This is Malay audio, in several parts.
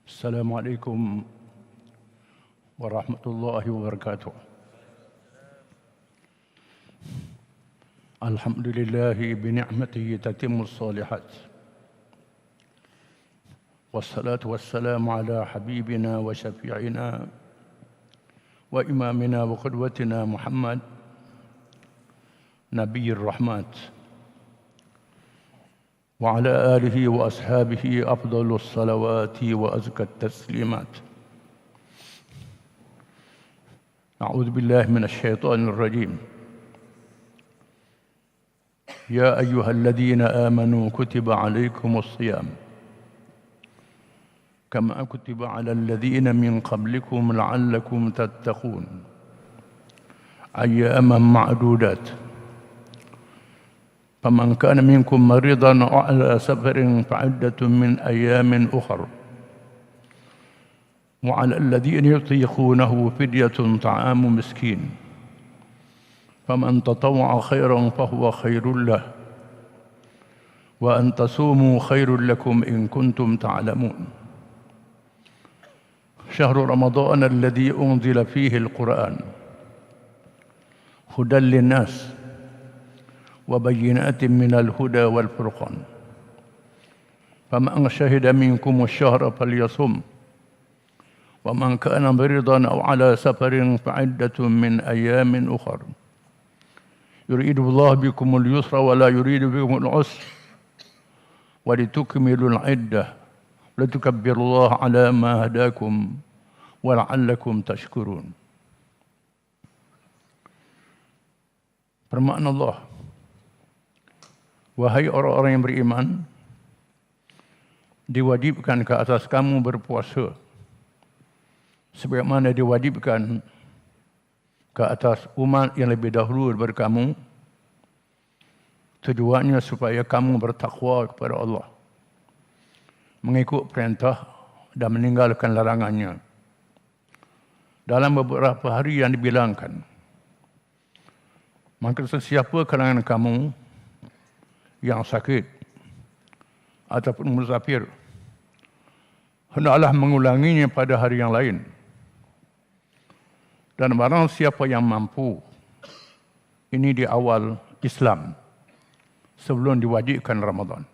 Assalamualaikum warahmatullahi wabarakatuh. Alhamdulillahi bini'matihi tatimmus salihat. Wassalatu wassalamu ala habibina wa syafi'ina wa imamina wa qudwatina Muhammad Nabiyyir Rahmat wa ala alihi wa ashabihi afdalus salawati wa azkat taslimat. A'udzu billahi minasy syaithanir rajim. Ya ayyuhalladzina amanu kutiba 'alaikumus shiyam kama kutiba 'alal ladzina min qablikum la'allakum tattaqun. Ayyaman ma'dudat. Faman kana minkum maridan aw 'ala safarin fa'iddatun min ayyamin ukhra. Wa 'alal ladzina yutiqunahu fidyatun ta'amu miskin. Faman tatawwa'a khairan fahuwa khairul lahu. Wa an tasumu khairul lakum in kuntum ta'lamun. شهر رمضان الذي أنزل فيه القرآن هدى للناس وبينات من الهدى والفرقان فمن شهد منكم الشهر فليصم ومن كان مريضا أو على سفر فعدة من أيام أخر يريد الله بكم اليسر ولا يريد بكم العسر ولتكملوا العدة ولتكبروا الله على ما هداكم ولعلكم تشكرون. Firman Allah, wahai orang-orang yang beriman, diwajibkan ke atas kamu berpuasa sebagaimana diwajibkan ke atas umat yang lebih dahulu daripada kamu. Tujuannya supaya kamu bertakwa kepada Allah, mengikut perintah dan meninggalkan larangannya dalam beberapa hari yang dibilangkan. Maka sesiapa kalangan kamu yang sakit ataupun musafir, hendaklah mengulanginya pada hari yang lain. Dan barang siapa yang mampu, ini di awal Islam, sebelum diwajibkan Ramadan,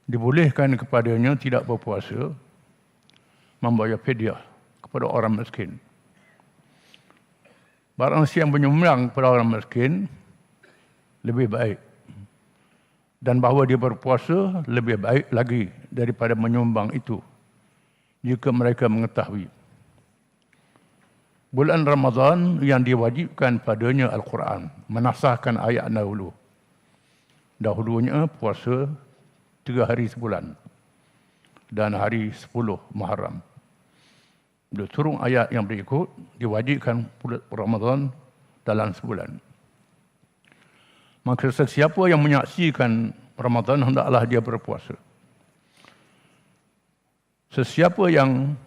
dibolehkan kepadanya tidak berpuasa, membayar fidyah kepada orang miskin. Barang siapa menyumbang kepada orang miskin, lebih baik. Dan bahawa dia berpuasa lebih baik lagi daripada menyumbang itu, jika mereka mengetahui. Bulan Ramadan yang diwajibkan padanya Al-Quran, menasahkan ayat dahulu. Dahulunya puasa 3 hari sebulan dan hari 10 Muharram. Dia turun ayat yang berikut, diwajibkan bulan Ramadan dalam sebulan. Maka sesiapa yang menyaksikan Ramadan, hendaklah dia berpuasa. Sesiapa yang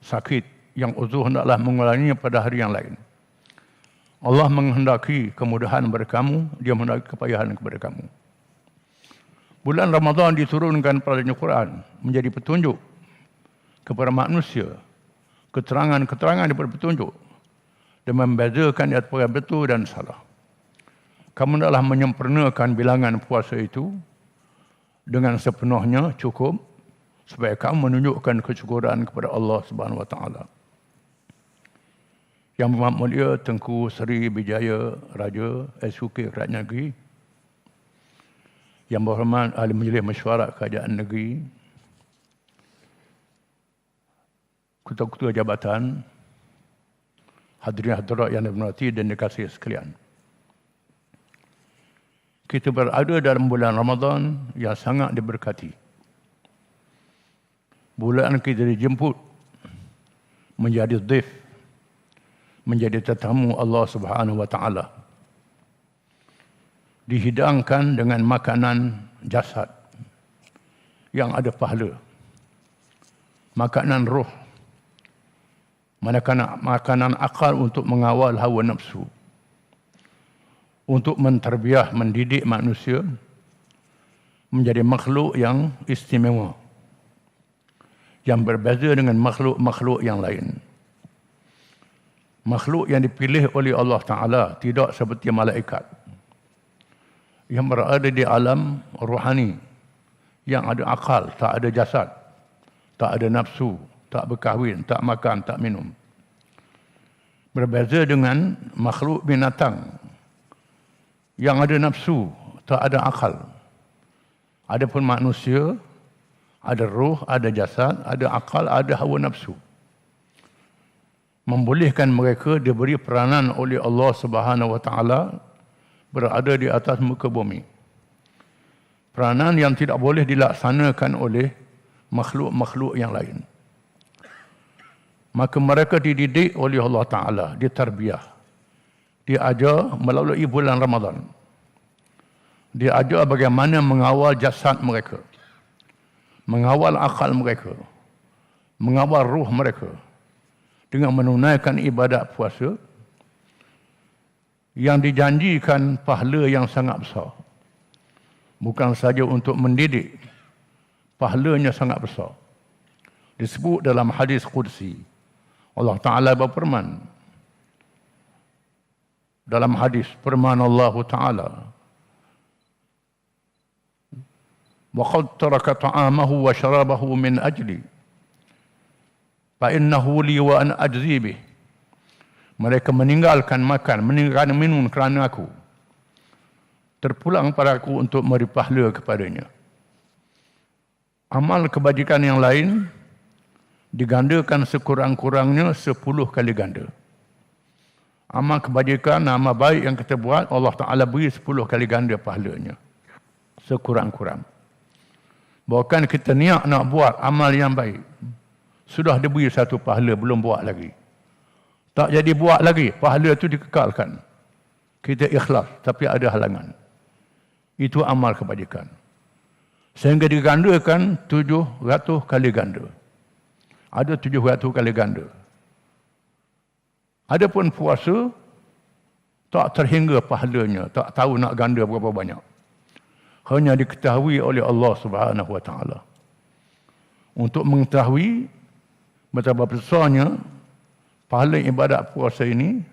sakit, yang uzur, hendaklah mengulanginya pada hari yang lain. Allah menghendaki kemudahan kepada kamu, dia menghendaki kepayahan kepada kamu. Bulan Ramadan diturunkan padanya Quran menjadi petunjuk kepada manusia, keterangan-keterangan daripada petunjuk, dan membezakan antara betul dan salah. Kamu hendaklah menyempurnakan bilangan puasa itu dengan sepenuhnya cukup, supaya kamu menunjukkan kesyukuran kepada Allah Subhanahu Wa Taala. Yang Berhormat Mulia Tengku Seri Bijaya Raja SUK Kerajaan Negeri, Yang Berhormat Ahli Majlis Mesyuarat Kerajaan Negeri, Ketua-ketua Jabatan, hadirin hadirat yang dirahmati dan dikasihi sekalian. Kita berada dalam bulan Ramadan yang sangat diberkati. Bulan kita dijemput menjadi dhaif, menjadi tetamu Allah Subhanahu Wa Taala. Dihidangkan dengan makanan jasad yang ada pahala, makanan roh, makanan akal untuk mengawal hawa nafsu, untuk menterbiah, mendidik manusia menjadi makhluk yang istimewa, yang berbeza dengan makhluk-makhluk yang lain. Makhluk yang dipilih oleh Allah Ta'ala tidak seperti malaikat yang berada di alam rohani, yang ada akal, tak ada jasad, tak ada nafsu, tak berkahwin, tak makan, tak minum. Berbeza dengan makhluk binatang yang ada nafsu, tak ada akal. Adapun manusia, ada roh, ada jasad, ada akal, ada hawa nafsu. Membolehkan mereka diberi peranan oleh Allah Subhanahu Wa Taala berada di atas muka bumi. Peranan yang tidak boleh dilaksanakan oleh makhluk-makhluk yang lain. Maka mereka dididik oleh Allah Ta'ala, ditarbiyah, diajar melalui bulan Ramadan. Diajar bagaimana mengawal jasad mereka, mengawal akal mereka, mengawal ruh mereka dengan menunaikan ibadat puasa yang dijanjikan pahala yang sangat besar. Bukan saja untuk mendidik, pahalanya sangat besar. Disebut dalam hadis Qudsi, Allah Ta'ala berfirman dalam hadis, firman Allah Ta'ala, وَقَدْ تَرَكَ طَعَامَهُ وَشَرَابَهُ مِنْ أَجْلِي فَإِنَّهُ لِي وَأَنَا أَجْزِي بِهِ. Mereka meninggalkan makan, meninggalkan minum kerana aku. Terpulang padaku untuk memberi pahala kepadanya. Amal kebajikan yang lain digandakan sekurang-kurangnya 10 kali ganda. Amal kebajikan, amal baik yang kita buat, Allah Ta'ala beri 10 kali ganda pahalanya. Sekurang-kurang. Bahkan kita niat nak buat amal yang baik, sudah diberi satu pahala, belum buat lagi. Tak jadi buat lagi, pahala itu dikekalkan. Kita ikhlas, tapi ada halangan. Itu amal kebajikan. Sehingga digandakan 700 kali ganda. Ada 700 kali ganda. Adapun puasa, tak terhingga pahalanya, tak tahu nak ganda berapa banyak. Hanya diketahui oleh Allah Subhanahu Wa Taala. Untuk mengetahui betapa besarnya pahala ibadat puasa ini,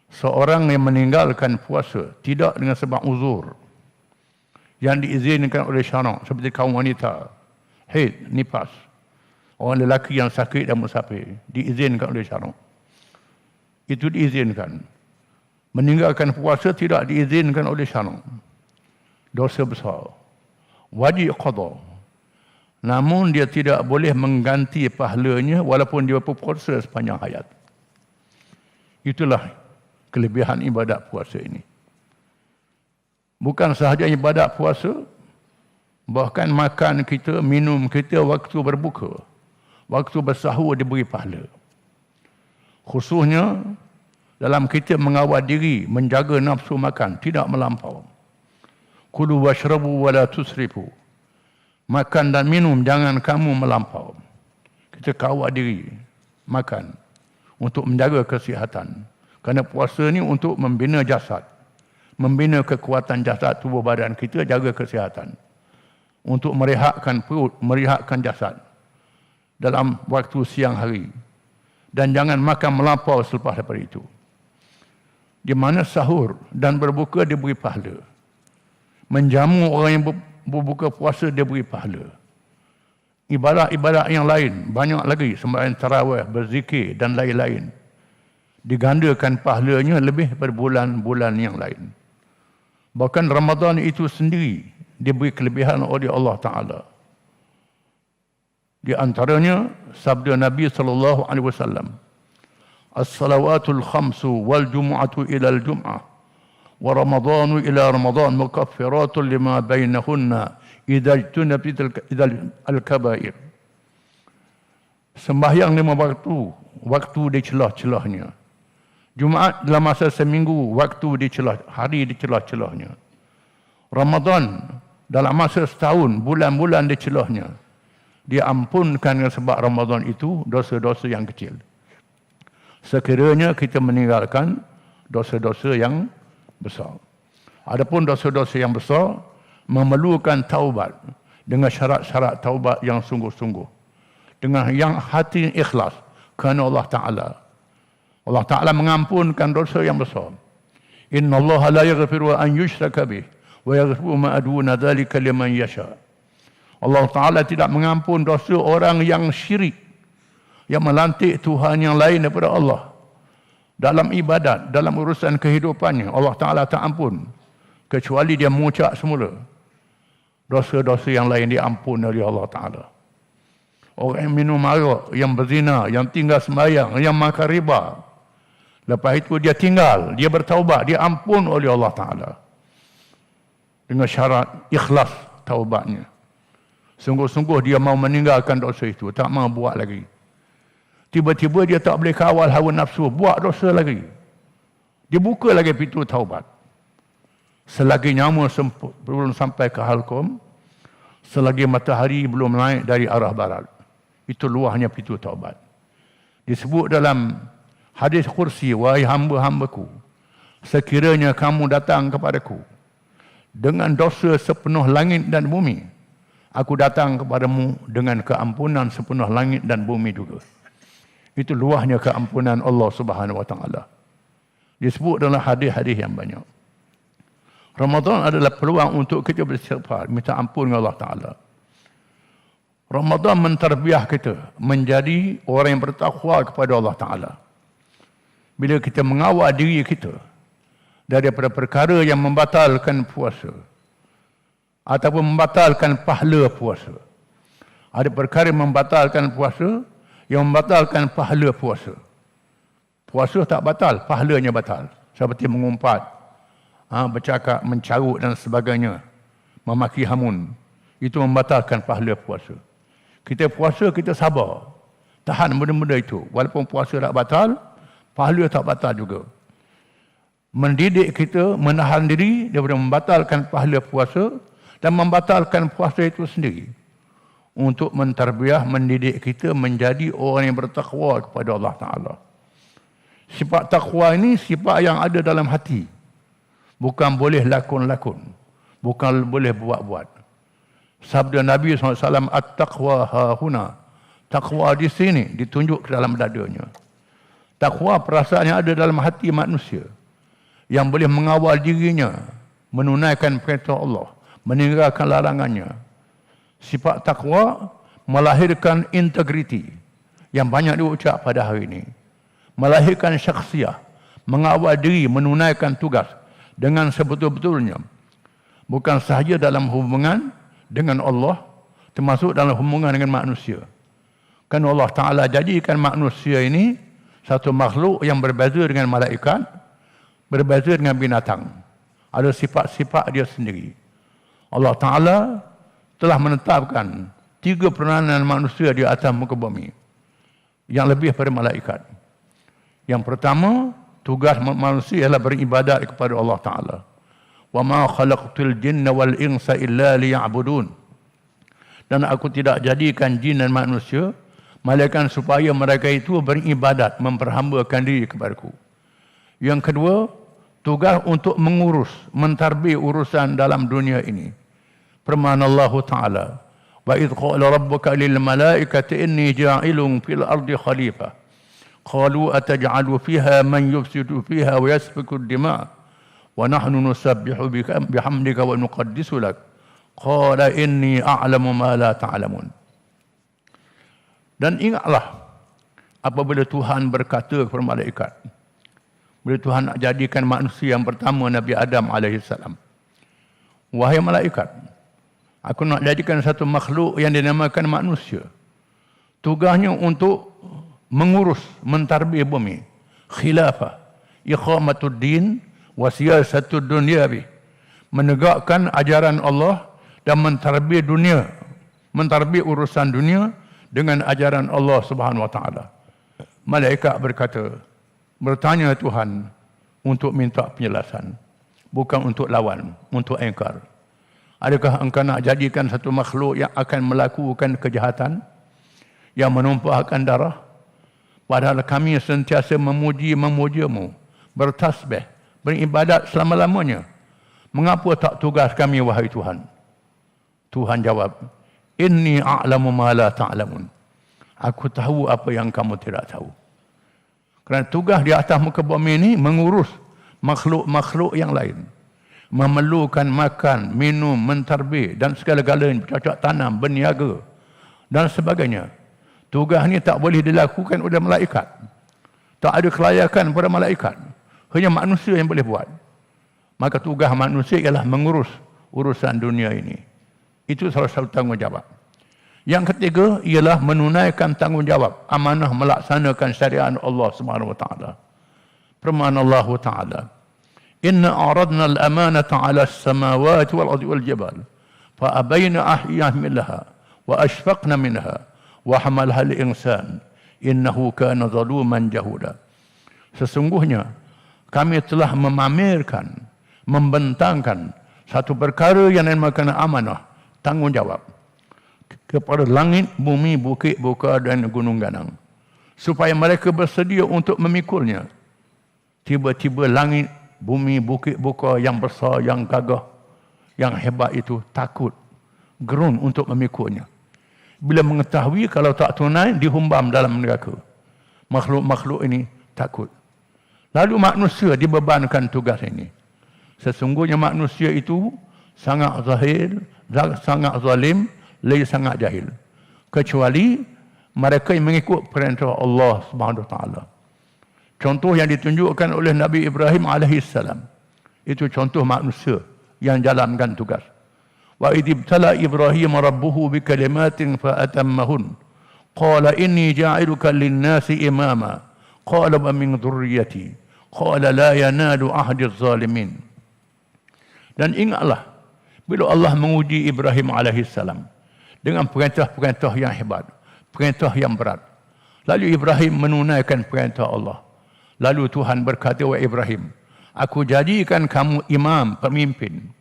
seorang yang meninggalkan puasa tidak dengan sebab uzur yang diizinkan oleh syarak, seperti kaum wanita, haid, nifas, orang lelaki yang sakit dan musafir, diizinkan oleh syarak. Itu diizinkan. Meninggalkan puasa tidak diizinkan oleh syarak. Dosa besar. Wajib qada. Namun dia tidak boleh mengganti pahalanya walaupun dia berpuasa sepanjang hayat. Itulah kelebihan ibadat puasa ini. Bukan sahaja ibadat puasa, bahkan makan kita, minum kita waktu berbuka, waktu bersahur diberi pahala. Khususnya dalam kita mengawal diri, menjaga nafsu makan, tidak melampau. Kulu washrabu wala tusrifu. Makan dan minum jangan kamu melampau. Kita kawal diri, makan untuk menjaga kesihatan. Kerana puasa ni untuk membina jasad, membina kekuatan jasad tubuh badan kita, jaga kesihatan. Untuk merehatkan perut, merehatkan jasad dalam waktu siang hari. Dan jangan makan melampau selepas daripada itu. Di mana sahur dan berbuka diberi pahala. Menjamu orang yang berbuka puasa diberi pahala. Ibadat-ibadat yang lain banyak lagi, sembahyang tarawih, berzikir dan lain-lain, digandakan pahalanya lebih berbulan-bulan yang lain. Bahkan Ramadan itu sendiri diberi kelebihan oleh Allah Ta'ala. Di antaranya sabda Nabi SAW, As-salawatul khamsu wal jumu'atu ilal jum'ah wa ramadanu ila ramadan mukaffiratun lima bainahunna idza ijtunibat al-kabair. Sembahyang 5 waktu di celah-celahnya. Jumaat dalam masa seminggu, waktu di celah, hari di celah-celahnya. Ramadan dalam masa setahun, bulan-bulan di celahnya. Diampunkan sebab Ramadan itu dosa-dosa yang kecil. Sekiranya kita meninggalkan dosa-dosa yang besar. Adapun dosa-dosa yang besar memerlukan taubat dengan syarat-syarat taubat yang sungguh-sungguh. dengan yang hati ikhlas kerana Allah Ta'ala. Allah Ta'ala mengampunkan dosa yang besar. Inna Allah la yaghfiru an yushraka bih wa yaghfiru ma aduna dzalika liman yasha. Allah Ta'ala tidak mengampun dosa orang yang syirik, yang melantik Tuhan yang lain daripada Allah. Dalam ibadat, dalam urusan kehidupannya, Allah Ta'ala tak ampun. Kecuali dia mengucap semula. Dosa-dosa yang lain diampun oleh Allah Ta'ala. Orang yang minum arak, yang berzina, yang tinggal sembahyang, yang makan riba. Lepas itu dia tinggal, dia bertaubat, dia ampun oleh Allah Ta'ala. Dengan syarat ikhlas taubatnya. Sungguh-sungguh dia mau meninggalkan dosa itu, tak mau buat lagi. Tiba-tiba dia tak boleh kawal hawa nafsu, buat dosa lagi. Dia buka lagi pintu taubat. Selagi nyawa belum sampai ke halqum, selagi matahari belum naik dari arah barat, itu luahnya pintu taubat. Disebut dalam hadis kursi, wahai hamba-hambaku, sekiranya kamu datang kepadaku dengan dosa sepenuh langit dan bumi, aku datang kepadamu dengan keampunan sepenuh langit dan bumi juga. Itu luahnya keampunan Allah Subhanahu wa Ta'ala. Disebut dalam hadis-hadis yang banyak. Ramadan adalah peluang untuk kita beristighfar, minta ampun dengan Allah Ta'ala. Ramadan mentarbiah kita menjadi orang yang bertakwa kepada Allah Ta'ala. Bila kita mengawal diri kita daripada perkara yang membatalkan puasa ataupun membatalkan pahala puasa. Ada perkara yang membatalkan puasa, yang membatalkan pahala puasa. Puasa tak batal, pahalanya batal. Seperti mengumpat, bercakap, mencarut dan sebagainya, memaki hamun. Itu membatalkan pahala puasa. Kita puasa, kita sabar. Tahan benda-benda itu. Walaupun puasa tak batal, pahala tak batal juga. Mendidik kita, menahan diri daripada membatalkan pahala puasa dan membatalkan puasa itu sendiri. Untuk mentarbiah, mendidik kita menjadi orang yang bertakwa kepada Allah Ta'ala. Sifat takwa ini sifat yang ada dalam hati. Bukan boleh lakon-lakon. Bukan boleh buat-buat. Sabda Nabi SAW, At-taqwa hahuna. Takwa di sini, ditunjuk ke dalam dadanya. Takwa perasaan yang ada dalam hati manusia. Yang boleh mengawal dirinya, menunaikan perintah Allah, meninggalkan larangannya. Sifat takwa melahirkan integriti yang banyak diucap pada hari ini. Melahirkan syakhsiah, mengawal diri, menunaikan tugas dengan sebetul-betulnya. Bukan sahaja dalam hubungan dengan Allah, termasuk dalam hubungan dengan manusia. Kerana Allah Ta'ala jadikan manusia ini satu makhluk yang berbeza dengan malaikat, berbeza dengan binatang. Ada sifat-sifat dia sendiri. Allah Ta'ala telah menetapkan 3 peranan manusia di atas muka bumi yang lebih daripada malaikat. Yang pertama, tugas manusia ialah beribadat kepada Allah Ta'ala. Wa ma khalaqtul jinna wal insa illa liya'budun. Dan aku tidak jadikan jin dan manusia melainkan supaya mereka itu beribadat, memperhambakan diri kepadaku. Yang kedua, tugas untuk mengurus, mentarbih urusan dalam dunia ini. Firman Allah Ta'ala, wa idh qala rabbuka lil malaikati inni ja'ilun fil ardi khalifah qalu ataj'alu fiha man yufsidu fiha wa yasfiku ad-dima' wa nahnu nusabbihu bihamdika wa nuqaddisu lak qala inni a'lamu ma la ta'lamun. Dan ingatlah apabila Tuhan berkata kepada malaikat, bila Tuhan nak jadikan manusia yang pertama Nabi Adam AS, wahai malaikat, aku nak jadikan satu makhluk yang dinamakan manusia. Tugasnya untuk mengurus, mentarbih bumi. Khilafah, iqamatuddin, wa siyasatud dunyawi. Menegakkan ajaran Allah dan mentarbih dunia. Mentarbih urusan dunia dengan ajaran Allah Subhanahu wa Ta'ala. Malaikat berkata, bertanya Tuhan untuk minta penjelasan. Bukan untuk lawan, untuk engkar. Adakah engkau nak jadikan satu makhluk yang akan melakukan kejahatan, yang menumpahkan darah? Padahal kami sentiasa memuji-memujimu, bertasbih, beribadat selama-lamanya. Mengapa tak tugas kami, wahai Tuhan? Tuhan jawab, Inni a'lamu ma la ta'lamun. Aku tahu apa yang kamu tidak tahu. Kerana tugas di atas muka bumi ini mengurus makhluk-makhluk yang lain. Memerlukan makan, minum, mentarbih dan segala-galanya, bercocok tanam, berniaga dan sebagainya. Tugas ini tak boleh dilakukan oleh malaikat. Tak ada kelayakan pada malaikat. Hanya manusia yang boleh buat. Maka tugas manusia ialah mengurus urusan dunia ini. Itu salah satu tanggungjawab. Yang ketiga ialah menunaikan tanggungjawab amanah melaksanakan syariat Allah Subhanahu wa taala. Firman Allah taala, "Inna aradna al-amanata 'ala as-samawati wal-ardi wal-jibal, fa abayna ahyaminha wa ashfaqna minha wa hamalaha al-insan innahu kana zaluman jahuda." Sesungguhnya kami telah memamerkan, membentangkan satu perkara yang dinamakan amanah, tanggungjawab, kepada langit, bumi, bukit, buka dan gunung ganang, supaya mereka bersedia untuk memikulnya. Tiba-tiba langit, bumi, bukit, buka yang besar, yang gagah, yang hebat itu takut, gerun untuk memikulnya. Bila mengetahui kalau tak tunai, dihumbam dalam neraka. Makhluk-makhluk ini takut. Lalu manusia dibebankan tugas ini. Sesungguhnya manusia itu sangat zahir, sangat zalim, lagi sangat jahil. Kecuali mereka yang mengikut perintah Allah Subhanahu wa taala. Contoh yang ditunjukkan oleh Nabi Ibrahim alaihissalam. Itu contoh manusia yang jalankan tugas. Wa idibtala Ibrahim rabbuhu bikalimatin fa atammahun. Qala inni ja'iluka lin-nasi imama. Qala wa min dhurriyyati. Qala la yanalu ahdi az-zalimin. Dan ingatlah bila Allah menguji Ibrahim alaihissalam dengan perintah-perintah yang hebat, perintah yang berat. Lalu Ibrahim menunaikan perintah Allah. Lalu Tuhan berkata, "Wahai Ibrahim, aku jadikan kamu imam, pemimpin.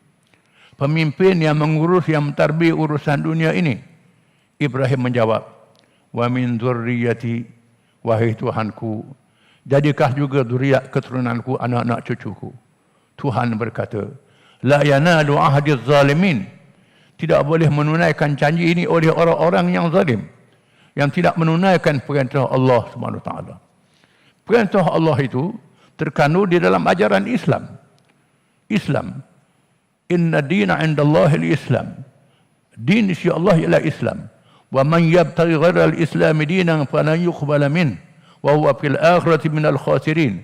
Pemimpin yang mengurus, yang mentarbih urusan dunia ini." Ibrahim menjawab, "Wa min dzurriyyati, wahai Tuhanku, jadikah juga zuriat keturunanku, anak-anak cucuku." Tuhan berkata, "La yanalu ahdi az-zalimin." Tidak boleh menunaikan janji ini oleh orang-orang yang zalim, yang tidak menunaikan perintah Allah Subhanahu wa taala. Perintah Allah itu terkandung di dalam ajaran Islam. Islam. Inna dina 'indallahi al-Islam. Din sisi Allah ialah Islam. Wa man yabtaghi ghayra al-Islam dinan falan yuqbala min wa huwa fil akhirati minal khasirin.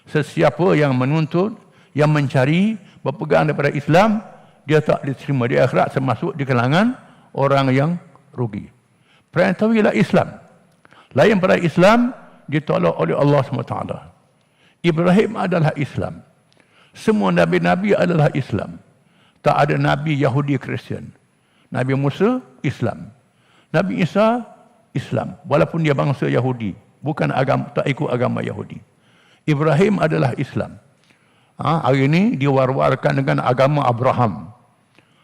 Sesiapa yang menuntut, yang mencari, berpegang daripada Islam, dia tak diterima di akhirat, termasuk di kalangan orang yang rugi. Perintah ialah Islam. Lain pada Islam ditolak oleh Allah SWT. Ibrahim adalah Islam. Semua Nabi-Nabi adalah Islam. Tak ada Nabi Yahudi Kristian. Nabi Musa, Islam. Nabi Isa, Islam. Walaupun dia bangsa Yahudi. Bukan agama, tak ikut agama Yahudi. Ibrahim adalah Islam. Hari ini diwar-warkan dengan agama Abraham.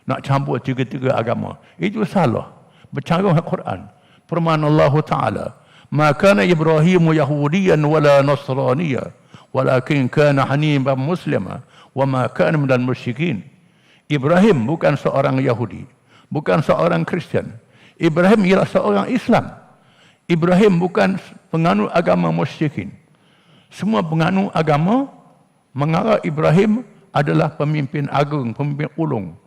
Nak campur tiga-tiga agama. Itu salah. Bercanggah Al-Quran. Firman Allah Ta'ala, "Ma kana Ibrahimu Yahudiyan wala Nasraniya, walakin kana hanifan muslima, wa ma kana minal musyrikin." Ibrahim bukan seorang Yahudi, bukan seorang Kristian. Ibrahim ialah seorang Islam. Ibrahim bukan penganut agama musyrikin. Semua penganut agama mengarah Ibrahim adalah pemimpin agung, pemimpin ulung.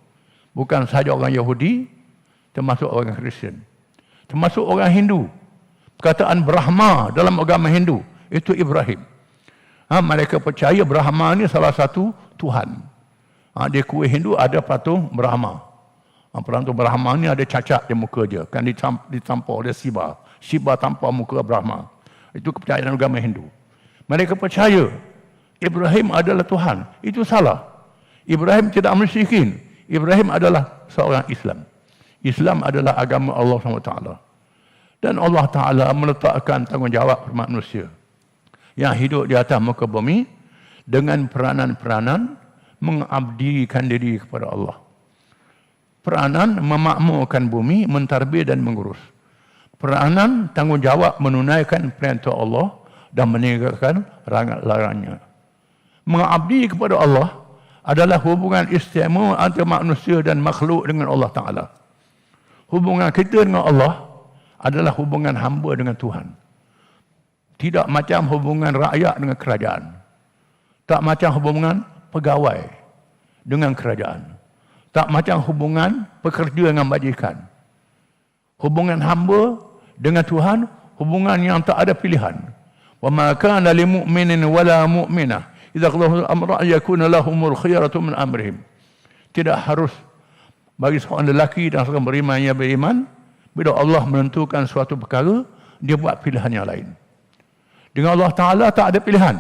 Bukan sahaja orang Yahudi, termasuk orang Kristian. Termasuk orang Hindu. Perkataan Brahma dalam agama Hindu, itu Ibrahim. Mereka percaya Brahma ni salah satu Tuhan. Di kuih Hindu ada patung Brahma. Patung Brahma ni ada cacat di muka dia. Kan ditampar oleh Shiva. Shiva tampar muka Brahma. Itu kepercayaan agama Hindu. Mereka percaya Ibrahim adalah Tuhan. Itu salah. Ibrahim tidak musyrikin. Ibrahim adalah seorang Islam. Islam adalah agama Allah SWT. Dan Allah Ta'ala meletakkan tanggungjawab manusia yang hidup di atas muka bumi dengan peranan-peranan mengabdikan diri kepada Allah. Peranan memakmurkan bumi, mentarbih dan mengurus. Peranan tanggungjawab menunaikan perintah Allah dan meninggalkan larangannya. Mengabdi kepada Allah adalah hubungan istimewa antara manusia dan makhluk dengan Allah Ta'ala. Hubungan kita dengan Allah adalah hubungan hamba dengan Tuhan. Tidak macam hubungan rakyat dengan kerajaan. Tak macam hubungan pegawai dengan kerajaan. Tak macam hubungan pekerja dengan majikan. Hubungan hamba dengan Tuhan, hubungan yang tak ada pilihan. Wa ma kana lil mu'minin wala mu'minah idza qadallahu amra yakuna lahumul khiyaratu min amrihim. Tidak harus bagi seorang lelaki dan seorang beriman yang beriman, bila Allah menentukan suatu perkara, dia buat pilihan yang lain. Dengan Allah Ta'ala tak ada pilihan.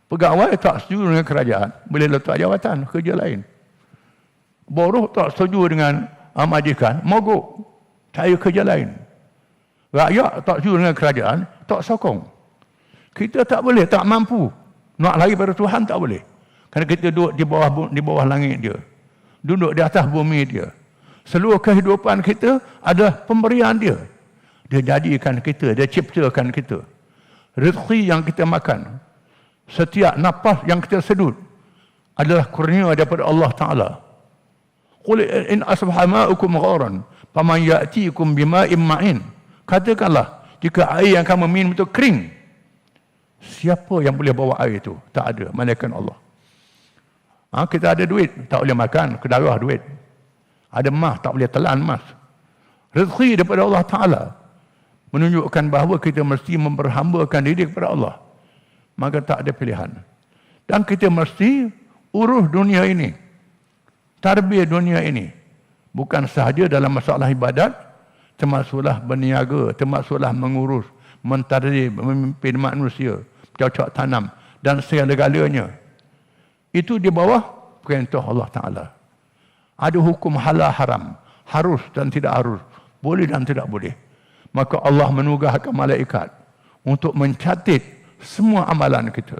Pegawai tak setuju dengan kerajaan, boleh letak jawatan, kerja lain. Buruh tak setuju dengan majikan, mogok, cari kerja lain. Rakyat tak setuju dengan kerajaan, tak sokong. Kita tak boleh, tak mampu. Nak lari pada Tuhan tak boleh. Kerana kita duduk di bawah langit dia. Duduk di atas bumi dia. Seluruh kehidupan kita adalah pemberian dia. Dia jadikan kita, dia ciptakan kita. Rezeki yang kita makan, setiap nafas yang kita sedut adalah kurnia daripada Allah Ta'ala. Qul in asbaha ma'ukum gharan faman ya'tikum bima'in ma'in. Katakanlah, jika air yang kamu minum itu kering, siapa yang boleh bawa air itu? Tak ada, melainkan Allah. Kita ada duit, tak boleh makan, kedarah duit. Ada emas, tak boleh telan emas. Rezeki daripada Allah Ta'ala menunjukkan bahawa kita mesti memperhambakan diri kepada Allah. Maka tak ada pilihan. Dan kita mesti urus dunia ini. Tarbiyah dunia ini. Bukan sahaja dalam masalah ibadat, termasuklah berniaga, termasuklah mengurus, mentadbir, memimpin manusia, cocok tanam dan segala-galanya. Itu di bawah perintah Allah Ta'ala. Ada hukum halal haram, harus dan tidak harus, boleh dan tidak boleh. Maka Allah menugaskan malaikat untuk mencatat semua amalan kita.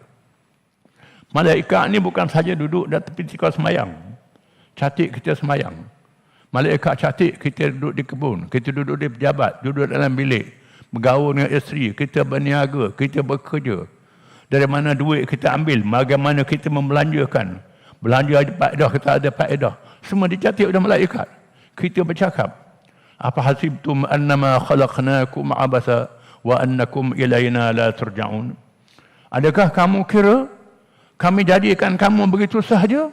Malaikat ni bukan saja duduk di tepi tikar semayang, catat kita semayang. Malaikat catat kita duduk di kebun, kita duduk di pejabat, duduk dalam bilik, bergaul dengan isteri, kita berniaga, kita bekerja. Dari mana duit kita ambil, bagaimana kita membelanjakan. Belanja ada faedah, kita ada faedah. Semua dicatat oleh malaikat. Kita bercakap, apa hasibtum annama khalaqnakum abasa wa annakum ilayna la turja'un. Adakah kamu kira kami jadikan kamu begitu sahaja?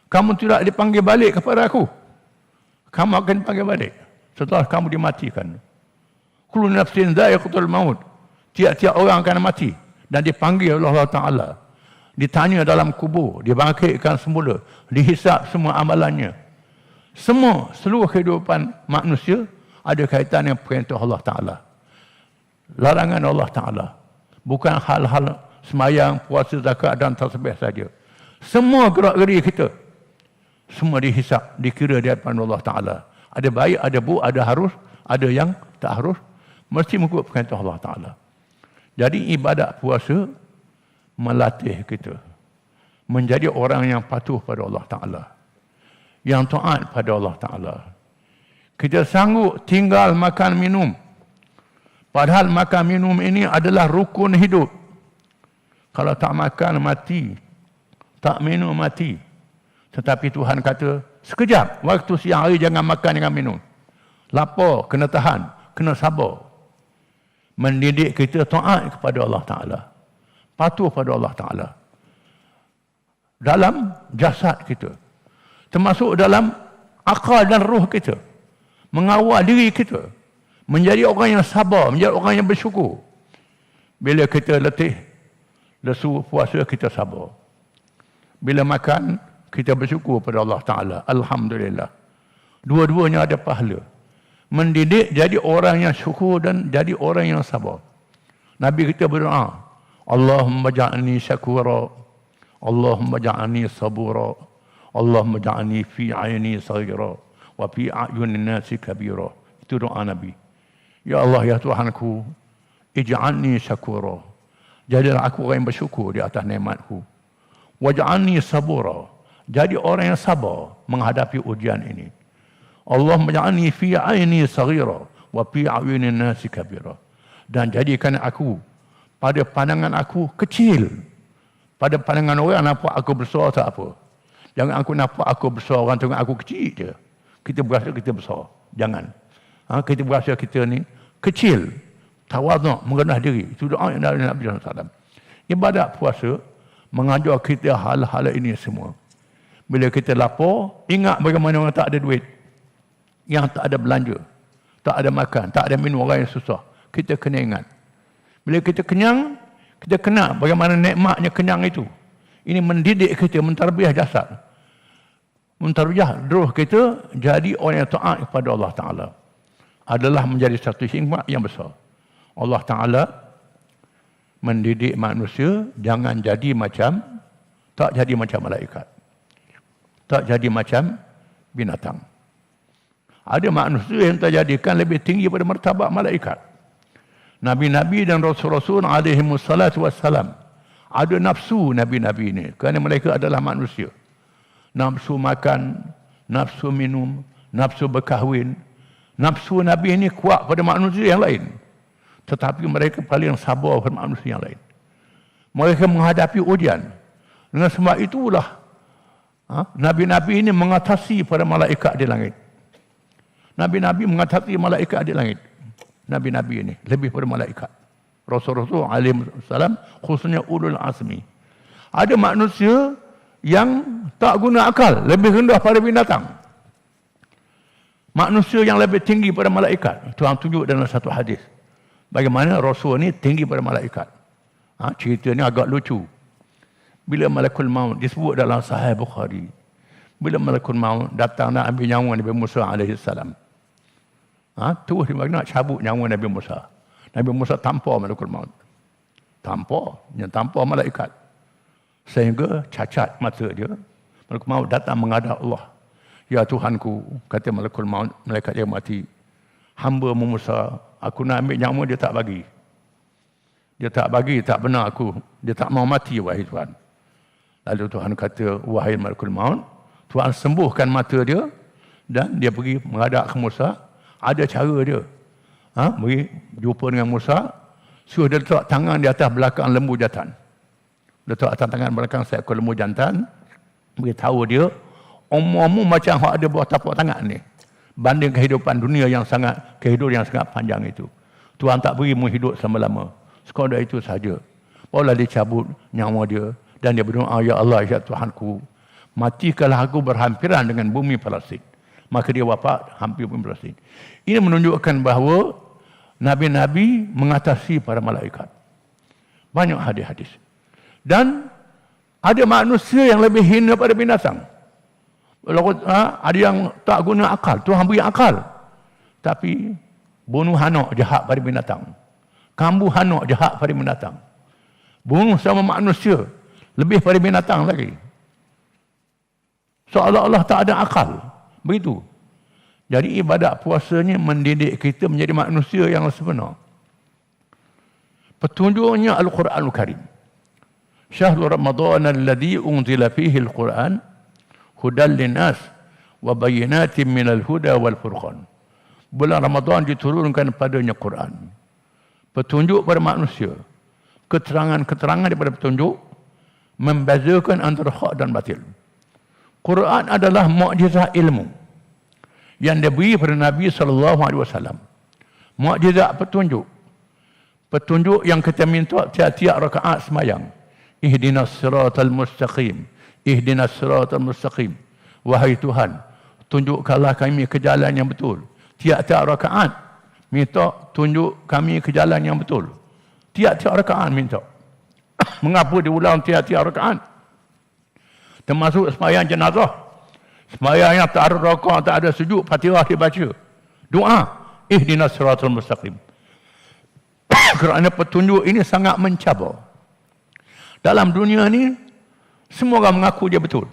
Kamu tidak dipanggil balik kepada aku. Kamu akan dipanggil balik setelah kamu dimatikan. Kullu nafsin dha'iqatul maut. Tiap-tiap orang akan mati dan dipanggil oleh Allah Ta'ala. Ditanya dalam kubur, dibangkitkan semula, dihisap semua amalannya. Seluruh kehidupan manusia ada kaitan dengan perintah Allah Ta'ala. Larangan Allah Ta'ala. Bukan hal-hal semayang, puasa, zakat dan tasbih saja. Semua gerak-geri kita, semua dihisap, dikira di hadapan Allah Ta'ala. Ada baik, ada buruk, ada harus, ada yang tak harus. Mesti mengikut perintah Allah Ta'ala. Jadi ibadat puasa melatih kita menjadi orang yang patuh pada Allah Ta'ala, yang taat pada Allah Ta'ala. Kita sanggup tinggal makan minum, padahal makan minum ini adalah rukun hidup. Kalau tak makan mati, tak minum mati. Tetapi Tuhan kata, sekejap, waktu siang hari jangan makan, jangan minum. Lapar, kena tahan, kena sabar. Mendidik kita taat kepada Allah Ta'ala, patuh pada Allah Ta'ala dalam jasad kita, termasuk dalam akal dan roh kita, mengawal diri kita menjadi orang yang sabar, menjadi orang yang bersyukur. Bila kita letih, lesu puasa, kita sabar. Bila makan, kita bersyukur pada Allah Ta'ala. Alhamdulillah. Dua-duanya ada pahala. Mendidik jadi orang yang syukur dan jadi orang yang sabar. Nabi kita berdoa, Allahumma ja'alni syakura, Allahumma ja'alni sabura, Allahumma ja'alni fi ayni saghira wa fi a'yunin nasi kabira. Itu doa Nabi. Ya Allah, ya Tuhanku, ij'alni syakura. Jadilah aku orang yang bersyukur di atas nikmat-Ku. Waj'alni sabura. Jadi orang yang sabar menghadapi ujian ini. Allahumma ja'alni fi ayni saghira wa fi a'yunin nasi kabira. Dan jadikan aku, pada pandangan aku kecil, pada pandangan orang nampak aku besar tak apa. Jangan aku nampak aku besar, orang tengok aku kecil je. Kita berasa kita besar. Jangan. Kita berasa kita ni kecil, tawaduk, merendah diri. Itu doa yang dari Nabi SAW. Ibadat puasa mengajar kita hal-hal ini semua. Bila kita lapar, ingat bagaimana orang tak ada duit, yang tak ada belanja, tak ada makan, tak ada minum, orang yang susah. Kita kena ingat. Bila kita kenyang, kita kenal bagaimana nikmatnya kenyang itu. Ini mendidik kita, mentarbiah jasad, mentarbiah roh kita jadi orang yang taat kepada Allah Ta'ala. Adalah menjadi satu hikmah yang besar. Allah Ta'ala mendidik manusia jangan jadi macam, tak jadi macam malaikat, tak jadi macam binatang. Ada manusia yang terjadikan lebih tinggi pada martabat malaikat. Nabi-nabi dan rasul-rasul alaihimussalatu wassalam ada nafsu nabi-nabi ini, kerana mereka adalah manusia. Nafsu makan, nafsu minum, nafsu berkahwin. Nafsu nabi ini kuat pada manusia yang lain, tetapi mereka paling sabar pada manusia yang lain. Mereka menghadapi ujian. Dengan sebab itulah nabi-nabi ini mengatasi para malaikat di langit. Nabi-nabi mengatasi malaikat di langit. Nabi-nabi ini lebih pada malaikat. Rasul-Rasul alaihi salam, khususnya ulul azmi. Ada manusia yang tak guna akal, lebih rendah pada binatang. Manusia yang lebih tinggi pada malaikat. Tuhan tunjuk dalam satu hadis bagaimana Rasul ni tinggi pada malaikat. Cerita ni agak lucu. Bila malakul maut disebut dalam Sahih Bukhari, bila malakul maut datang nak ambil nyawa Nabi Musa alaihi salam, terus dia nak cabut nyawa Nabi Musa. Nabi Musa tampar malakul maut. Tampar malaikat. Sehingga cacat mata dia. Malakul maut datang menghadap Allah. Ya Tuhanku, kata malakul maut, malaikat yang mati, hamba Musa, aku nak ambil nyawa, dia tak bagi. Dia tak bagi, tak benar aku. Dia tak mau mati, wahai Tuhan. Lalu Tuhan kata, wahai malakul maut, Tuhan sembuhkan mata dia dan dia pergi menghadap ke Musa. Ada cara dia. Pergi jumpa dengan Musa, suruh dia letak tangan di atas belakang lembu jantan. Letak atas tangan belakang seekor lembu jantan, beritahu dia, umur-umur macam hak ada buah tapak tangan ni. Banding kehidupan dunia yang sangat, kehidupan yang sangat panjang itu. Tuhan tak beri mu hidup selama-lama. Sekadar itu saja. Barulah dia cabut nyawa dia dan dia berdoa, ya Allah, ya Tuhanku, matikanlah aku berhampiran dengan bumi Palestin. Maka dia wafat hampir bumi Palestin. Ini menunjukkan bahawa nabi-nabi mengatasi para malaikat. Banyak hadis-hadis. Dan ada manusia yang lebih hina pada binatang. Ada yang tak guna akal. Tuhan beri akal. Tapi bunuh anak jahat pada binatang. Kambuh anak jahat pada binatang. Bunuh sama manusia lebih pada binatang lagi. Seolah-olah tak ada akal. Begitu. Jadi ibadat puasanya mendidik kita menjadi manusia yang sebenar. Petunjuknya Al-Quranul Karim. Syahrul Ramadan alladhi unzila fihi al-Quran hudan linnas wa bayyinatin minal huda wal furqan. Bulan Ramadan diturunkan padanya Quran. Petunjuk pada manusia. Keterangan-keterangan daripada petunjuk membezakan antara hak dan batil. Quran adalah mukjizat ilmu yang diberi pada Nabi SAW. Mukjizat petunjuk. Petunjuk yang kita minta tiap-tiap rakaat semayang. Ihdinas siratal mustaqim. Ihdinas siratal mustaqim. Wahai Tuhan, tunjukkanlah kami ke jalan yang betul. Tiap-tiap rakaat minta tunjuk kami ke jalan yang betul. Tiap-tiap rakaat minta. Mengapa diulang tiap-tiap rakaat? Termasuk sembahyang jenazah. Sembahyang yang tak ada rakaat, tak ada sujud, Fatihah dibaca. Doa, ihdinas siratal mustaqim. Kerana petunjuk ini sangat mencabar. Dalam dunia ni, semua orang mengaku dia betul.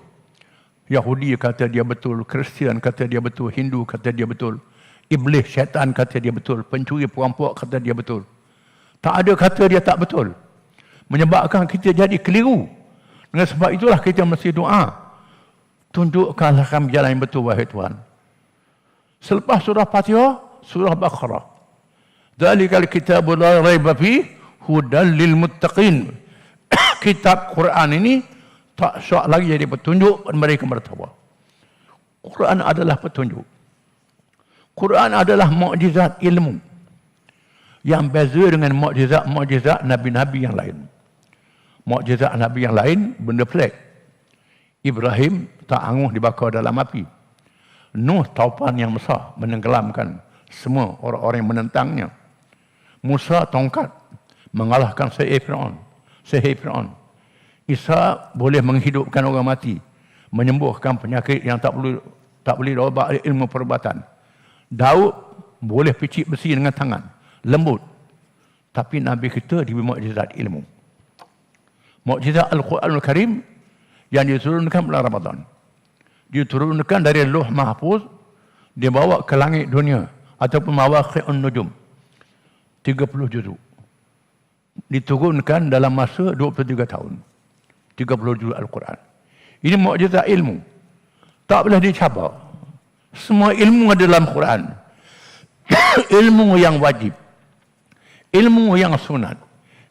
Yahudi kata dia betul, Kristian kata dia betul, Hindu kata dia betul, Iblis, syaitan kata dia betul, pencuri perampok kata dia betul. Tak ada kata dia tak betul. Menyebabkan kita jadi keliru. Dengan sebab itulah kita mesti doa. Tunjukkanlah kami jalan yang betul, wahai Tuhan. Selepas surah Fatihah, surah Baqarah. Dzalikal kitabu la raiba fihi hudal lil muttaqin. Kitab Quran ini tak syak lagi jadi petunjuk kepada mereka bertakwa. Quran adalah petunjuk. Quran adalah mukjizat ilmu. Yang beza dengan mukjizat nabi-nabi yang lain. Mukjizat nabi yang lain benda pelik. Ibrahim tak anguh dibakar dalam api. Nuh taupan yang besar menenggelamkan semua orang-orang yang menentangnya. Musa tongkat mengalahkan sihir Firaun. Isa boleh menghidupkan orang mati, menyembuhkan penyakit yang tak boleh diubah oleh ilmu perubatan. Daud boleh picit besi dengan tangan, lembut. Tapi Nabi kita diberi mukjizat ilmu. Mukjizat Al-Quranul Karim yang diturunkan bulan Ramadan. Diturunkan dari Lauh Mahfuz, dibawa ke langit dunia ataupun Mawaqi'un Nujum. 30 juzuk. Diturunkan dalam masa 23 tahun. 30 juzuk Al-Quran. Ini mukjizat ilmu. Tak boleh dicabar. Semua ilmu ada dalam Quran. Ilmu yang wajib. Ilmu yang sunat.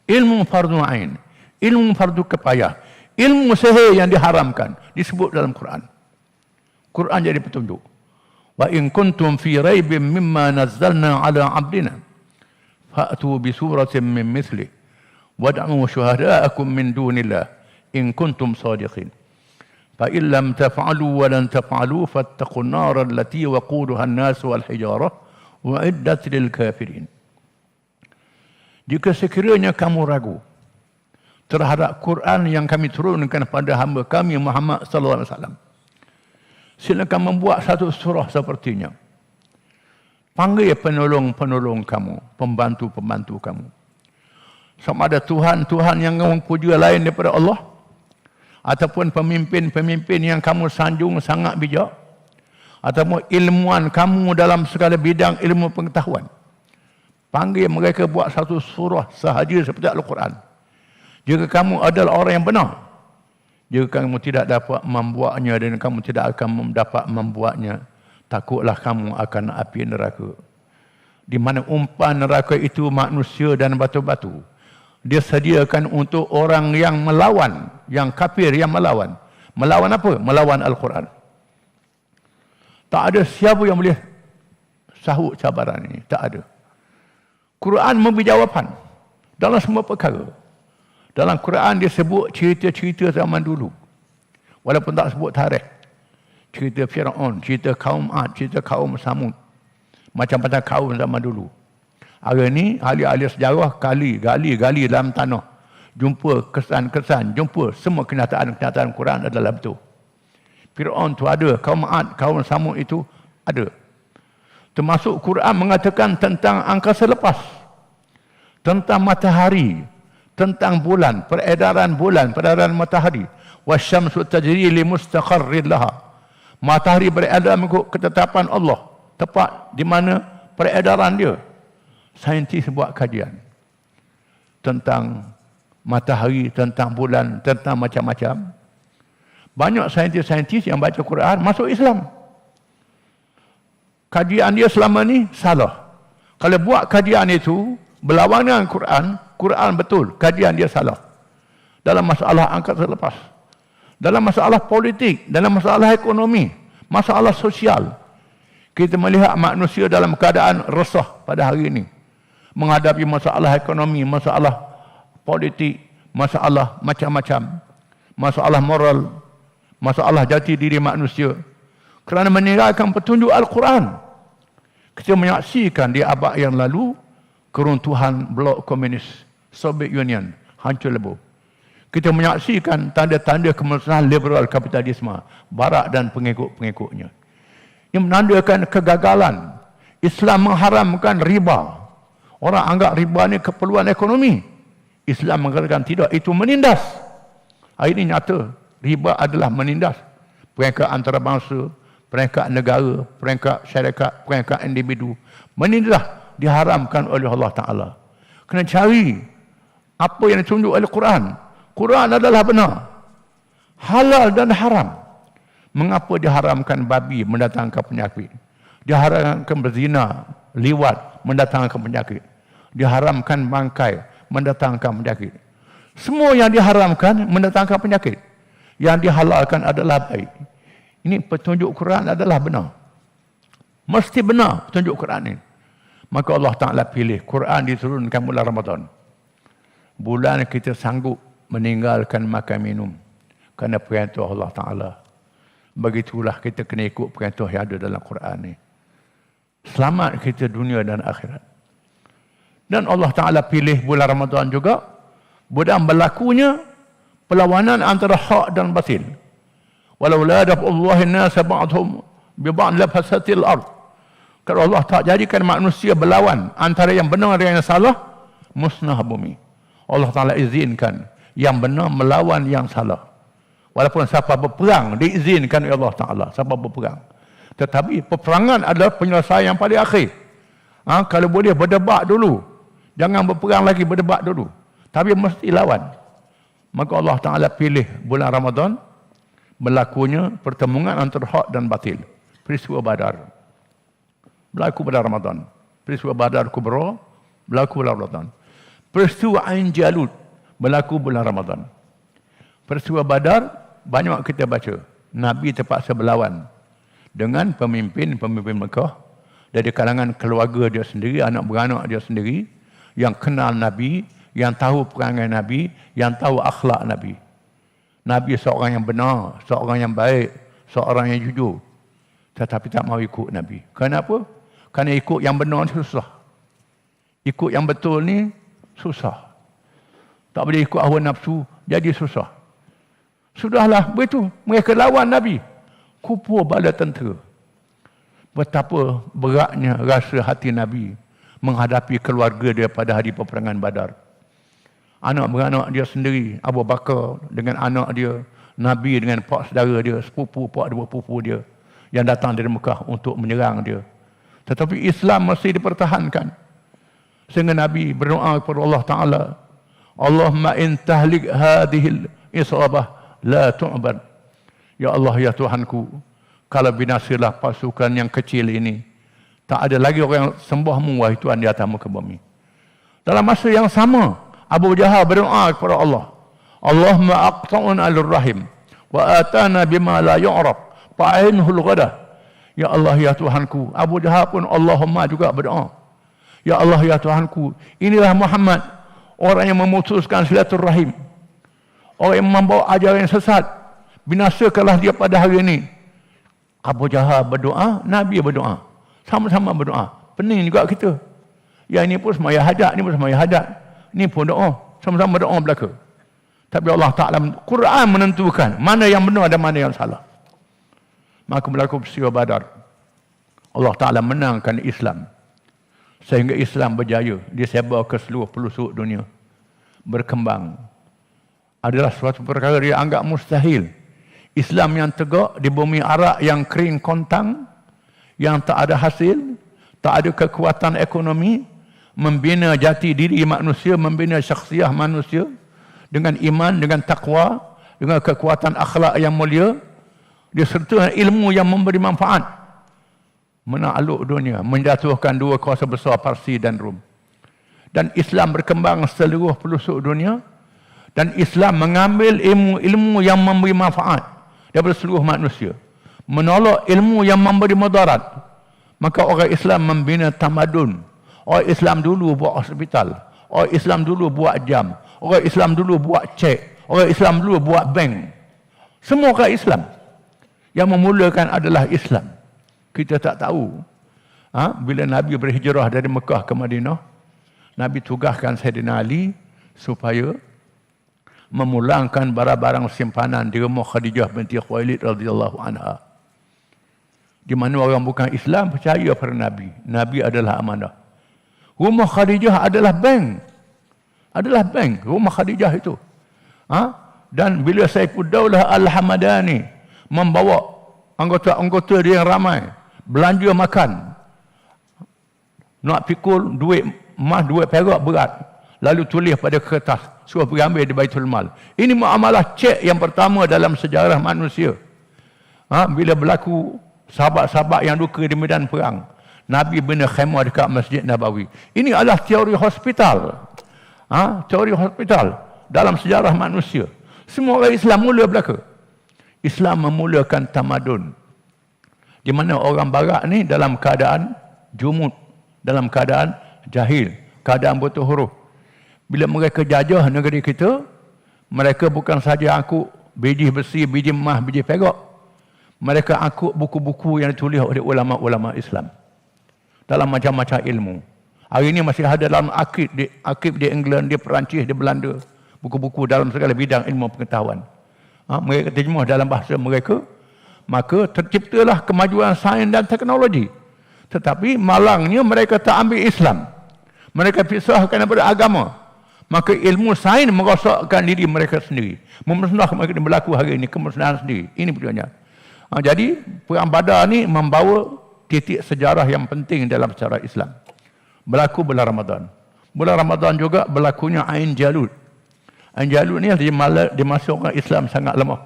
Ilmu fardu ain. Ilmu fardu kifayah. Ilmu sihir yang diharamkan disebut dalam Quran. Quran jadi petunjuk. Wa in kuntum fi raibin mimma nazzalna ala 'abdina fa'tu bi suratin min mithlihi wad'u syuhada'akum min dunillah in kuntum sadiqin. Fa in lam taf'alu wa lan taf'alu fattaqun nar allati waquduha an-nas wal hijarah wa'iddat lil kafirin. Jika sekiranya kamu ragu terhadap Quran yang kami turunkan pada hamba kami Muhammad sallallahu alaihi wasallam, silakan membuat satu surah sepertinya. Panggil penolong-penolong kamu, pembantu-pembantu kamu. Sama ada Tuhan-Tuhan yang kamu puja lain daripada Allah, ataupun pemimpin-pemimpin yang kamu sanjung sangat bijak, ataupun ilmuwan kamu dalam segala bidang ilmu pengetahuan. Panggil mereka buat satu surah sahaja seperti Al-Quran. Jika kamu adalah orang yang benar, jika kamu tidak dapat membuatnya dan kamu tidak akan dapat membuatnya, takutlah kamu akan api neraka. Di mana umpan neraka itu manusia dan batu-batu. Dia sediakan untuk orang yang melawan, yang kafir yang melawan. Melawan apa? Melawan Al-Quran. Tak ada siapa yang boleh sahut cabaran ini. Tak ada. Quran memberi jawapan dalam semua perkara. Dalam Quran dia sebut cerita-cerita zaman dulu. Walaupun tak sebut tarikh. Cerita Firaun, cerita kaum Ad, cerita kaum Samud. Macam-macam kaum zaman dulu. Hari ini ahli-ahli sejarah gali dalam tanah. Jumpa kesan-kesan, jumpa semua kenyataan-kenyataan Quran adalah betul. Firaun tu ada, kaum Ad, kaum Samud itu ada. Termasuk Quran mengatakan tentang angkasa lepas. Tentang matahari. Tentang bulan, peredaran matahari. Wasyamsu tajri li mustaqarrin laha. Matahari beredar mengikut ketetapan Allah. Tepat di mana peredaran dia. Saintis buat kajian tentang matahari, tentang bulan, tentang macam-macam. Banyak saintis-saintis yang baca Quran masuk Islam. Kajian dia selama ni salah. Kalau buat kajian itu berlawanan dengan Quran betul, kajian dia salah. Dalam masalah angkasa lepas, dalam masalah politik, dalam masalah ekonomi, masalah sosial. Kita melihat manusia dalam keadaan resah pada hari ini. Menghadapi masalah ekonomi, masalah politik, masalah macam-macam. Masalah moral, masalah jati diri manusia. Kerana meninggalkan petunjuk Al-Quran. Kita menyaksikan di abad yang lalu, keruntuhan blok komunis Soviet Union hancur lebur. Kita menyaksikan tanda-tanda kemusnahan liberal kapitalisme Barat dan pengikut-pengikutnya. Yang menandakan kegagalan. Islam mengharamkan riba. Orang anggap riba ni keperluan ekonomi. Islam mengatakan tidak, itu menindas. Hari ini nyata, riba adalah menindas peringkat antarabangsa, peringkat negara, peringkat syarikat, peringkat individu. Menindas diharamkan oleh Allah Ta'ala. Kena cari apa yang ditunjuk oleh Quran. Quran adalah benar. Halal dan haram. Mengapa diharamkan babi mendatangkan penyakit? Diharamkan berzina, liwat, mendatangkan penyakit. Diharamkan bangkai, mendatangkan penyakit. Semua yang diharamkan mendatangkan penyakit. Yang dihalalkan adalah baik. Ini petunjuk Quran adalah benar. Mesti benar petunjuk Quran ini. Maka Allah Ta'ala pilih Quran diturunkan bulan Ramadan. Bulan kita sanggup meninggalkan makan minum kerana perintah Allah Ta'ala. Begitulah kita kena ikut perintah yang ada dalam Quran ini. Selamat kita dunia dan akhirat. Dan Allah Ta'ala pilih bulan Ramadan juga. Bulan berlakunya perlawanan antara hak dan batil. Walau la daf'ullahi an-nasa ba'dhum bi ba'd la fasatil ard. Kalau Allah tak jadikan manusia berlawan antara yang benar dan yang salah, musnah bumi. Allah Ta'ala izinkan yang benar melawan yang salah. Walaupun siapa berperang, diizinkan oleh Allah Ta'ala. Siapa berperang. Tetapi peperangan adalah penyelesaian yang paling akhir. Kalau boleh berdebat dulu. Jangan berperang lagi, berdebat dulu. Tapi mesti lawan. Maka Allah Ta'ala pilih bulan Ramadan. Berlakunya pertemuan antara hak dan batil. Peristiwa Badar. Berlaku pada Ramadan. Peristiwa Badar Kubra berlaku bulan Ramadan. Peristiwa Ain Jalut berlaku bulan Ramadan. Peristiwa Badar banyak kita baca. Nabi terpaksa berlawan dengan pemimpin-pemimpin Mekah dari kalangan keluarga dia sendiri, anak beranak dia sendiri yang kenal Nabi, yang tahu perangai Nabi, yang tahu akhlak Nabi. Nabi seorang yang benar, seorang yang baik, seorang yang jujur. Tetapi tak mau ikut Nabi. Kenapa? Kerana ikut yang benar ni susah. Ikut yang betul ni susah. Tak boleh ikut hawa nafsu, jadi susah. Sudahlah, begitu. Mereka lawan Nabi. Kupur bala tentera. Betapa beratnya rasa hati Nabi menghadapi keluarga dia pada hari peperangan Badar. Anak beranak dia sendiri, Abu Bakar dengan anak dia, Nabi dengan pak saudara dia, sepupu, pak dua pupu dia yang datang dari Mekah untuk menyerang dia. Tetapi Islam masih dipertahankan. Sehingga Nabi berdoa kepada Allah Ta'ala, Allahumma in tahlik hadihil isabah la tu'bad. Ya Allah, ya Tuhanku, kalau binasalah pasukan yang kecil ini, tak ada lagi orang yang sembahmu, wahai Tuhan, di atas muka bumi. Dalam masa yang sama, Abu Jahal berdoa kepada Allah, Allahumma aqta'un al-rahim wa atana bima la yu'raf fa'inhul ghadah. Ya Allah, ya Tuhanku. Abu Jahal pun Allahumma juga berdoa. Ya Allah, ya Tuhanku, inilah Muhammad, orang yang memutuskan silaturahim, orang yang membawa ajaran yang sesat. Binasakanlah dia pada hari ini. Abu Jahal berdoa, Nabi berdoa. Sama-sama berdoa. Pening juga kita. Ya, ini pun semaya hajat, ini pun semaya hajat. Ini pun doa. Sama-sama doa belaka. Tapi Allah Ta'ala, Quran menentukan mana yang benar dan mana yang salah. Maka berlaku peristiwa Badar. Allah Ta'ala menangkan Islam. Sehingga Islam berjaya. Disebar ke seluruh pelosok dunia. Berkembang. Adalah suatu perkara dia anggap mustahil. Islam yang tegak di bumi Arab yang kering kontang, yang tak ada hasil, tak ada kekuatan ekonomi, membina jati diri manusia, membina syakhsiah manusia dengan iman, dengan takwa, dengan kekuatan akhlak yang mulia, disertai ilmu yang memberi manfaat, menakluk dunia, menjatuhkan dua kuasa besar Parsi dan Rom. Dan Islam berkembang seluruh pelosok dunia, dan Islam mengambil ilmu-ilmu yang memberi manfaat daripada seluruh manusia, menolak ilmu yang memberi mudarat. Maka orang Islam membina tamadun. Orang Islam dulu buat hospital, orang Islam dulu buat jam, orang Islam dulu buat cek, orang Islam dulu buat bank. Semua orang Islam. Yang memulakan adalah Islam. Kita tak tahu. Bila Nabi berhijrah dari Mekah ke Madinah, Nabi tugaskan Sayyidina Ali supaya memulangkan barang-barang simpanan di rumah Khadijah binti Khuwailid radhiyallahu anha. Di mana orang bukan Islam percaya pada Nabi. Nabi adalah amanah. Rumah Khadijah adalah bank. Adalah bank rumah Khadijah itu. Dan bila Saifuddaulah Al-Hamadani membawa anggota-anggota dia yang ramai belanja makan, nak pikul duit emas, duit perak berat, lalu tulis pada kertas, suruh pergi ambil di Baitul Mal. Ini muamalah cek yang pertama dalam sejarah manusia. Bila berlaku sahabat-sahabat yang duka di medan perang, Nabi bina khemah dekat Masjid Nabawi. Ini adalah teori hospital. Teori hospital dalam sejarah manusia. Semua orang Islam mula belaka. Islam memulakan tamadun. Di mana orang barat ni dalam keadaan jumud, dalam keadaan jahil, keadaan buta huruf. Bila mereka jajah negeri kita, mereka bukan saja angkut biji besi, biji emas, biji perak. Mereka angkut buku-buku yang ditulis oleh ulama-ulama Islam dalam macam-macam ilmu. Hari ini masih ada dalam arkib di England, di Perancis, di Belanda, buku-buku dalam segala bidang ilmu pengetahuan. Mereka terjemah dalam bahasa mereka, maka terciptalah kemajuan sains dan teknologi. Tetapi malangnya mereka tak ambil Islam. Mereka pisahkan daripada agama. Maka ilmu sains merosakkan diri mereka sendiri. Memusnahkan mereka yang berlaku hari ini, kemusnahan sendiri. Ini tujuannya. Jadi Perang Badar ni membawa titik sejarah yang penting dalam sejarah Islam. Berlaku bulan Ramadan. Bulan Ramadan juga berlakunya Ain Jalut. Ain Jalut ni di masa orang Islam sangat lemah.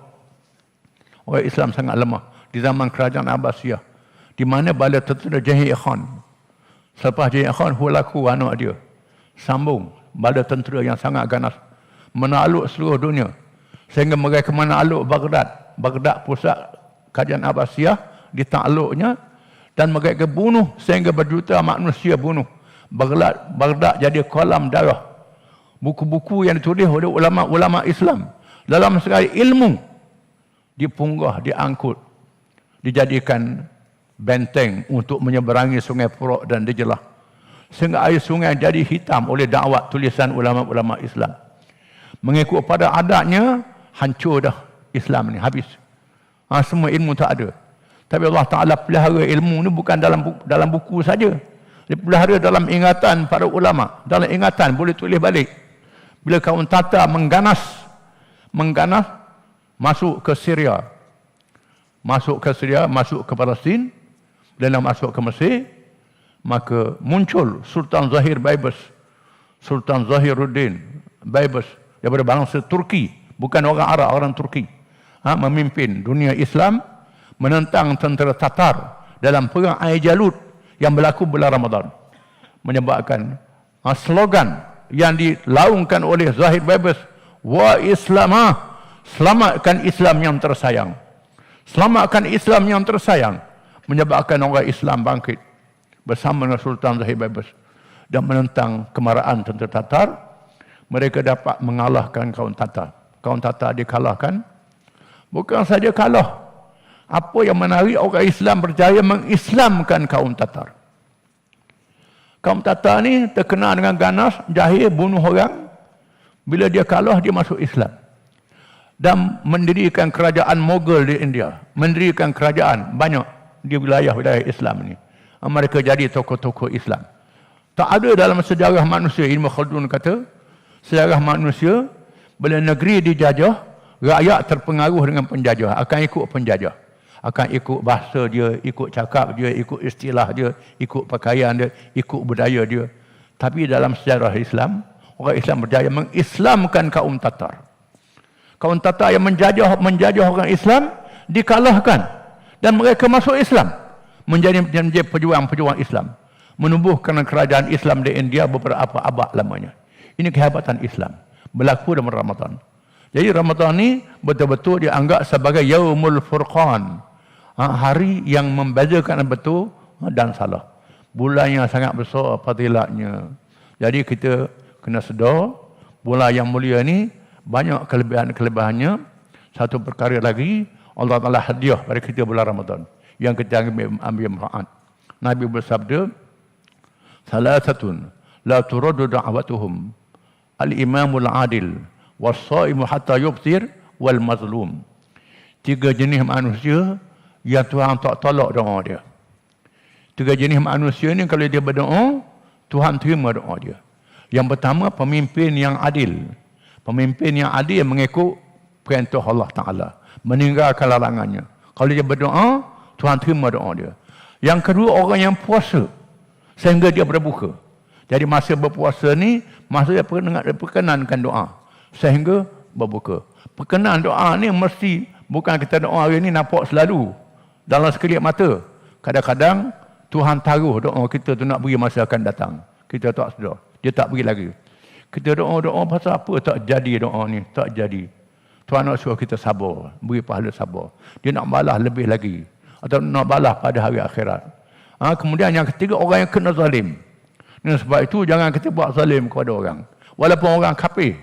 Orang Islam sangat lemah di zaman kerajaan Abbasiyah, di mana bala tentera Jahil Khan. Selepas Jahil Khan berlaku anak dia, sambung bala tentera yang sangat ganas menakluk seluruh dunia, sehingga mereka menakluk Baghdad. Baghdad pusat kerajaan Abbasiyah ditakluknya, dan mereka bunuh sehingga berjuta manusia bunuh. Baghdad jadi kolam darah. Buku-buku yang ditulis oleh ulama-ulama Islam dalam segala ilmu dipunggah, diangkut, dijadikan benteng untuk menyeberangi sungai Furat dan Dijlah. Sehingga air sungai jadi hitam oleh dakwah tulisan ulama-ulama Islam. Mengikut pada adatnya, hancur dah Islam ni, habis. Semua ilmu tak ada. Tapi Allah Ta'ala pelihara ilmu ni bukan dalam buku saja. Dia pelihara dalam ingatan para ulama. Dalam ingatan boleh tulis balik. Bila kaum Tatar mengganas masuk ke Syria, masuk ke Palestin, dan masuk ke Mesir, maka muncul Sultan Zahir Baybars, Sultan Zahiruddin Baybars daripada bangsa Turki, bukan orang Arab, orang Turki, memimpin dunia Islam menentang tentera Tatar dalam perang Ain Jalut yang berlaku bulan Ramadan, menyebabkan slogan yang dilaungkan oleh Zahir Baybars, wa Islamah, selamatkan Islam yang tersayang. Selamatkan Islam yang tersayang. Menyebabkan orang Islam bangkit bersama dengan Sultan Zahir Baybars dan menentang kemarahan tentera Tatar. Mereka dapat mengalahkan kaum Tatar. Kaum Tatar dikalahkan. Bukan saja kalah. Apa yang menarik, orang Islam berjaya mengislamkan kaum Tatar. Kaum Tatar ni terkenal dengan ganas, jahil, bunuh orang. Bila dia kalah, dia masuk Islam. Dan mendirikan kerajaan Mughal di India. Mendirikan kerajaan banyak di wilayah-wilayah Islam ni. Mereka jadi tokoh-tokoh Islam. Tak ada dalam sejarah manusia, Ibn Khaldun kata, sejarah manusia, bila negeri dijajah, rakyat terpengaruh dengan penjajah, akan ikut penjajah. Akan ikut bahasa dia, ikut cakap dia, ikut istilah dia, ikut pakaian dia, ikut budaya dia. Tapi dalam sejarah Islam, orang Islam berjaya mengislamkan kaum Tatar. Kaum Tatar yang menjajah orang Islam dikalahkan dan mereka masuk Islam, menjadi pejuang-pejuang Islam, menumbuhkan kerajaan Islam di India beberapa abad lamanya. Ini kehebatan Islam berlaku dalam Ramadan. Jadi Ramadan ni betul-betul dianggap sebagai Yaumul Furqan, hari yang membezakan betul dan salah. Bulan yang sangat besar fadilatnya. Jadi kita kena sedar bulan yang mulia ni banyak kelebihan-kelebihannya. Satu perkara lagi, Allah Ta'ala hadiah pada kita bulan Ramadan yang kita ambil manfaat. Nabi bersabda, "Salasatun la turaddu da'watuhum al-imamul adil was-shaimu hatta yuftir wal mazlum." Tiga jenis manusia yang Tuhan tak tolak doa dia. Tiga jenis manusia ni kalau dia berdoa, Tuhan terima doa dia. Yang pertama, pemimpin yang adil. Pemimpin yang adil mengikut perintah Allah Ta'ala, meninggalkan larangannya. Kalau dia berdoa, Tuhan terima doa dia. Yang kedua, orang yang puasa sehingga dia berbuka. Jadi masa berpuasa ni, masa dia perkenankan doa sehingga berbuka. Perkenan doa ni mesti bukan kita doa hari ni nampak selalu dalam sekelip mata. Kadang-kadang Tuhan taruh doa kita tu nak beri masa akan datang. Kita tak sedar. Dia tak beri lagi. Kita doa-doa pasal apa tak jadi doa ni? Tak jadi. Tuhan nak suruh kita sabar. Beri pahala sabar. Dia nak balas lebih lagi. atau nak balas pada hari akhirat. Kemudian yang ketiga, orang yang kena zalim. Dan sebab itu jangan kita buat zalim kepada orang. Walaupun orang kafir,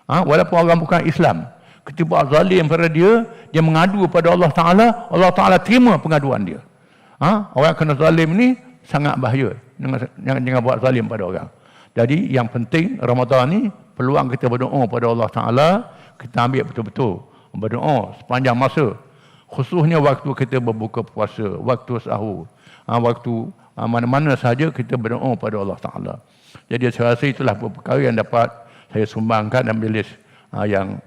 walaupun orang bukan Islam, kita buat zalim pada dia, dia mengadu pada Allah Ta'ala terima pengaduan dia. Orang kena zalim ni sangat bahaya. Jangan buat zalim pada orang. Jadi yang penting Ramadan ni peluang kita berdoa pada Allah Ta'ala, kita ambil betul-betul berdoa sepanjang masa, khususnya waktu kita berbuka puasa, waktu sahur, waktu mana-mana sahaja kita berdoa pada Allah Ta'ala. Jadi saya rasa itulah perkara yang dapat saya sumbangkan dalam majlis yang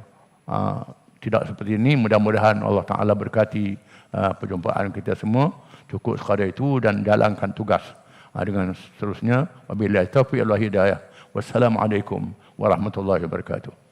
tidak seperti ini. Mudah-mudahan Allah Ta'ala berkati perjumpaan kita semua. Cukup sekadar itu dan jalankan tugas dengan seterusnya. Wabillahi taufiq wal hidayah. Wassalamualaikum warahmatullahi wabarakatuh.